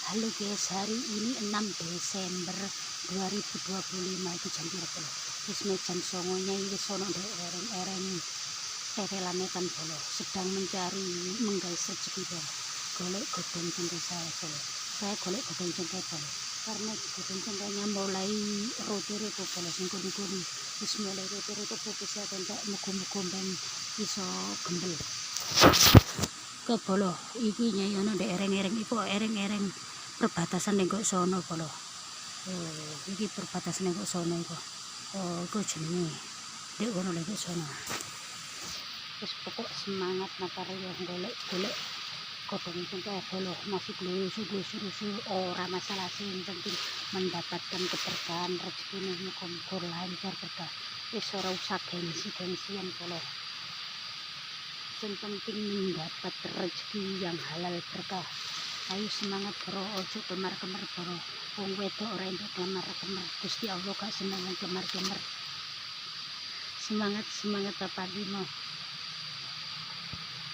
Halo guys, hari ini 6 Desember 2025 itu jam piro polo. Wis jam 09.00 iki wis ono ndek ereng-ereng tetelane kan polo. Sedang mencari menggais rezeki polo. Golek godhong cengkeh saya polo. Saya golek godhong cengkeh polo. Karena godhong cengkehnya mulai roto-roto polo sing kuning-kuning. Wis mulai roto-roto fokus ya entek muga-muga ben iso gembel. Ke polo iki nyai ono ndek ereng-ereng iku ereng-ereng perbatasan ning kok sono polo. Iki perbatasan ning kok sono iku. Iku jenenge ndek ono lek sono. Wis pokok semangat makarya golek-golek godhong cengkeh polo masih glusu ora masalah sing penting mendapatkan keberkahan rezeki muga-muga lancar berkah. Wis ora usah gengsi-gengsian polo. Yang penting mendapat rezeki yang halal berkah. Ayo semangat bro, ojo kemar-kemar bro. Wong wedok ora entuk kemar-kemar. Gusti Allah gak seneng kemar-kemar. Semangat Bapak Dino.